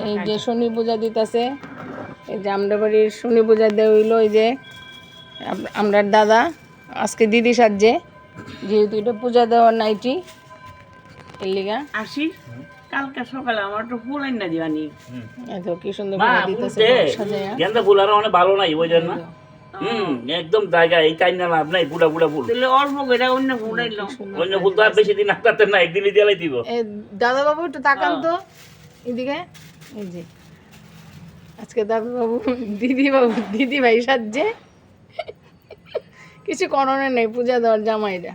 এই যে শনি পূজা দিতেছে, এই যে আমরা বাড়ির শনি পূজা দেওয়া হইলো। এই যে আমরা দাদা আজকে দিদি সাজছে, যেহেতু এটা পূজা দেওয়ার নাইটি এর লিগা আসি কালকে সকালে আমার তো ফুল না দিবানি। এত কি সুন্দর করে দিতেছে সাজায়া। গেন্দা ফুল আর অনেক ভালো নাই ওই জন্য একদম জায়গা এই টাইম না লাভ নাই, বুড়া বুড়া ফুল তাহলে অল্প করে অন্য ফুল আইলো, অন্য ফুল তো আর বেশি দিন আটকাতে না, একদিনই দিয়ালাই দিব। এই দাদা বাবু একটু তাকান তো এদিকে। এই যে আজকে দাদা বাবু দিদি ভাই সাজছে, কিছু করণের নেই, পূজা দেওয়ার জামাইরা।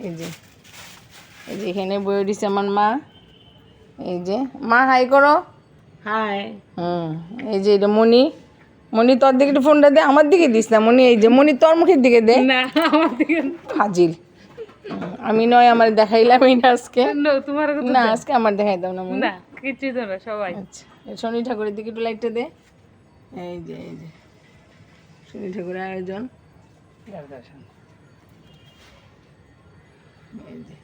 এই যে এখানে বয়ে দিছে আমার মা। এই যে মা হাই করো। হাই। এই যে এটা মণি, মণি তোর দিকে একটু ফোনটা দে, আমার দিকে দিস না মণি। এই যে মণি তোর মুখের দিকে দে, না আমার দিকে হাজির। আমি নয় আমার দেখাইলাম না আজকে, তোমার না আজকে আমার দেখাই দাও না মণি। না কিছু তো না সবাই। আচ্ছা শনি ঠাকুরের দিকে একটু লাইটটা দে। এই যে শনি ঠাকুরের আয়োজন। এই যে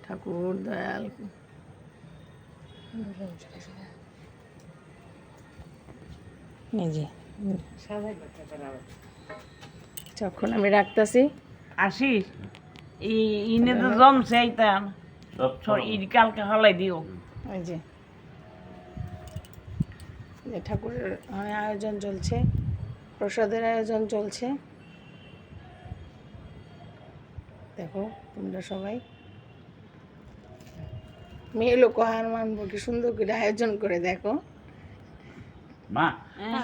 ঠাকুর দয়াল। এই যে যখন আমি রাখতেছি আসি ইনে তো জমছে আইতাম ঈদ কালকে হলাই দিও। এই যে ঠাকুরের আয়োজন চলছে, প্রসাদের আয়োজন চলছে। দেখো তোমরা সবাই মেয়ে লোক হার মানবো, কি সুন্দর করে আয়োজন করে দেখো। মা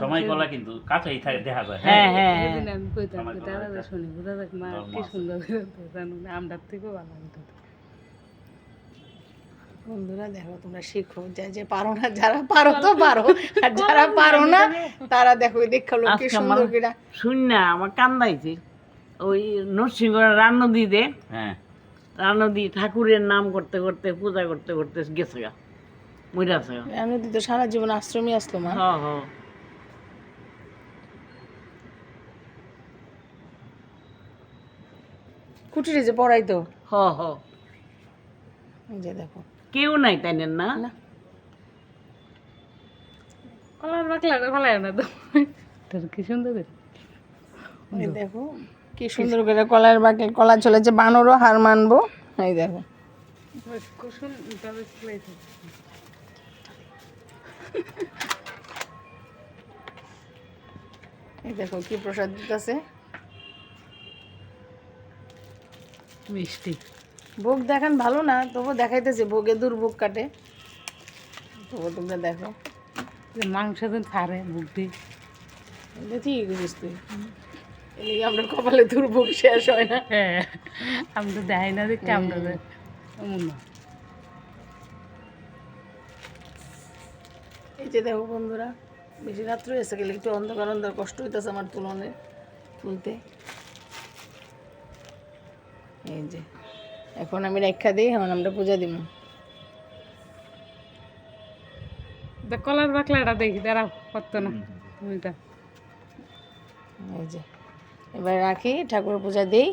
সময় কলা কিন্তু কাছেই থাকে, দেখা যায়। হ্যাঁ হ্যাঁ আমি কইতাম দাদা শুনি বুঝা দেখ মা কি সুন্দর আমরা থেকেও ভালো হতো। বন্ধুরা দেখো তোমরা শিখো, যে পারো না, যারা পারো তো পারো, আর যারা পারো না তারা দেখো দেখালো কি সুন্দর করে। শুন না আমার কান্দাইছে ওই নরসিংহ রান্নদি দে, হ্যাঁ রান্নদি ঠাকুরের নাম করতে করতে পূজা করতে করতে গেছে গা মইরাছে। আমি তো সারা জীবন আশ্রমই আসলো মা। হ্যাঁ হ্যাঁ কুটিরে যে পড়াইতো। হ্যাঁ হ্যাঁ এই যে দেখো কেউ নাই তাই না। কলার বাকলাটা ফেলায় না তো, তোর কি সুন্দর করে। এই দেখো কি সুন্দর করে কলার বাকে কলা চলেছে, বানরও হার মানবো। এই দেখো কুসুম তবে ফেলাইছে। এই দেখো কি প্রসাদ দিতেছে, মিষ্টি ভোগ দেখান ভালো না, তবু দেখাইতেছে ভোগে দুর্ভোগ কাটে, তবু তোমরা দেখো। যে মাংস দিন ছাড়ে মুখ দিয়ে এটা ঠিক করিস তুই, এদিকে আমরা কপালে দুর্ভোগ শেষ হয় না। হ্যাঁ আমি তো দেখাই না দেখতে আমরা এমন না। এই যে দেখো বন্ধুরা, বেশি রাত্র এসে গেলে একটু অন্ধকার অন্ধকার কষ্ট হইতেছে আমার তুলতে। এই যে এখন আমি রেখা দিই, এখন আমরা পূজা দিব। কলার বাকলাটা দেখি দাঁড়াও করতো না তুমি তো। এই যে এবার রাখি, ঠাকুর পূজা দিই।